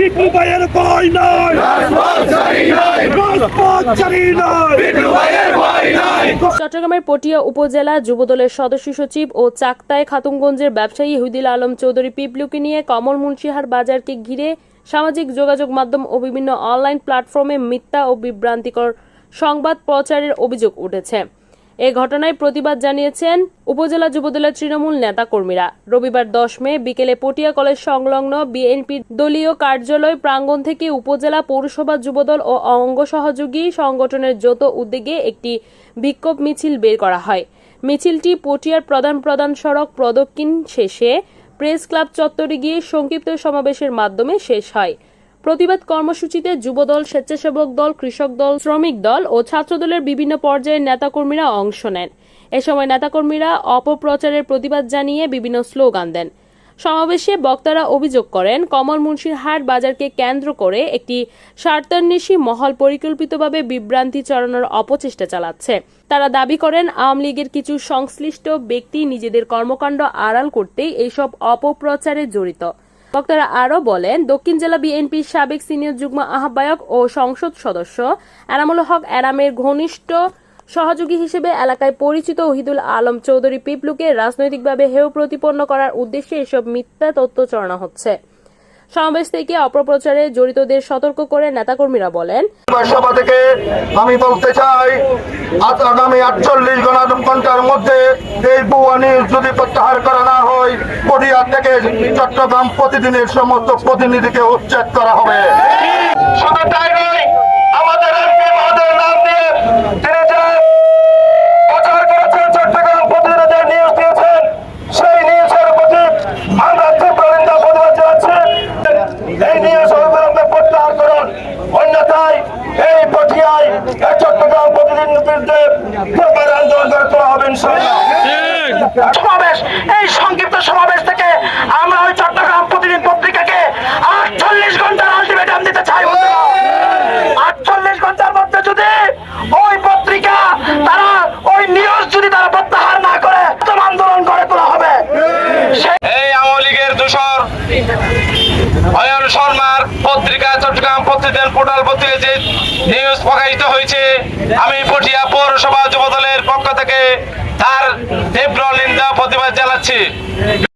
বিপ্লব ভাইয়ের ভয় নাই, রাজপথ ছাড়ি নাই। চট্টগ্রামের পটিয়া উপজেলা যুবদলের সদস্য সচিব ও চাকতায় খাতুনগঞ্জের ব্যবসায়ী ইহুদিল আলম চৌধুরী পিপলুকে নিয়ে কমল মুন্সিহার বাজারকে ঘিরে সামাজিক যোগাযোগ মাধ্যম ও বিভিন্ন অনলাইন প্ল্যাটফর্মে মিথ্যা ও বিভ্রান্তিকর সংবাদ প্রচারের অভিযোগ উঠেছে। এ ঘটনায় প্রতিবাদ জানিয়েছেন উপজেলা যুবদলের তৃণমূল নেতাকর্মীরা। রবিবার 10 মে বিকেলে পটিয়া কলেজ সংলগ্ন বিএনপির দলীয় কার্যালয় প্রাঙ্গণ থেকে উপজেলা পৌরসভা যুবদল ও অঙ্গ সহযোগী সংগঠনের যৌথ উদ্যোগে একটি বিক্ষোভ মিছিল বের করা হয়। মিছিলটি পটিয়ার প্রধান সড়ক প্রদক্ষিণ শেষে প্রেস ক্লাব চত্বরে গিয়ে সংক্ষিপ্ত সমাবেশের মাধ্যমে শেষ হয়। প্রতিবাদ কর্মসূচিতে যুবদল, স্বেচ্ছাসেবক দল, কৃষক দল, শ্রমিক দল ও ছাত্রদলের বিভিন্ন পর্যায়ের নেতাকর্মীরা অংশ নেন। এ সময় নেতাকর্মীরা অপপ্রচারের প্রতিবাদ জানিয়ে বিভিন্ন স্লোগান দেন। সমাবেশে বক্তারা অভিযোগ করেন, কমল মুন্সিরহাট বাজারকে কেন্দ্র করে একটি স্বার্থান্বেষী মহল পরিকল্পিতভাবে বিভ্রান্তি ছড়ানোর অপচেষ্টা চালাচ্ছে। তারা দাবি করেন, আওয়ামী লীগের কিছু সংশ্লিষ্ট ব্যক্তি নিজেদের কর্মকাণ্ড আড়াল করতেই এইসব অপপ্রচারে জড়িত। বক্তারা আরও বলেন, দক্ষিণ জেলা বিএনপির সাবেক সিনিয়র যুগ্ম আহ্বায়ক ও সংসদ সদস্য এনামুল হক এনামের ঘনিষ্ঠ সহযোগী হিসেবে এলাকায় পরিচিত ওহিদুল আলম চৌধুরী পিপলুকে রাজনৈতিকভাবে হেয় প্রতিপন্ন করার উদ্দেশ্যে এসব মিথ্যা তথ্য ছড়ানো হচ্ছে। সমাবেশ থেকে অপপ্রচারে জড়িতদের সতর্ক করে নেতাকর্মীরা বলেন, সভা থেকে আমি বলতে চাই, আগামী 48 ঘন্টার মধ্যে এই ভুয়া নিউজ যদি প্রত্যাহার করা না হয়, পটিয়া থেকে চট্টগ্রাম প্রতিদিনের সমস্ত প্রতিনিধিকে উচ্ছেদ করা হবে। শুধু তাই নয়, আমাদের এমপি মহোদয়ের নাম দিয়ে তিনি যে প্রচার করেছেন, চট্টগ্রাম প্রতিনিধিদের নিউজ দিয়েছেন, সেই নিউজের প্রতি আমরা তীব্র নিন্দা প্রতিবাদ জানাচ্ছি। এই নিউজ অবিলম্বে প্রত্যাহার করুন, অন্যথায় এই পটিয়ায় চট্টগ্রাম প্রতিনিধিদের আন্দোলন করা হবে ইনশাআল্লাহ। সমাবেশ, এই সংক্ষিপ্ত সমাবেশ থেকে আমরা ওই চট্টগ্রাম প্রতিদিন পত্রিকাকে 48 ঘন্টার আলটিমেটাম দিতে চাই। 48 ঘন্টার মধ্যে যদি ওই পত্রিকা তারা ওই নিউজ যদি তারা প্রত্যাহার না করে আন্দোলন করে তোলা হবে। এই আওয়ামী লীগের দোসর অয়ন শর্মার পত্রিকা চট্টগ্রাম প্রতিদিন পোর্টাল পত্রিকা যে নিউজ প্রকাশিত হয়েছে, আমি পটিয়া পৌরসভা যুবদলের পক্ষ থেকে তার তীব্র নিন্দা প্রতিবাদ জানাচ্ছি।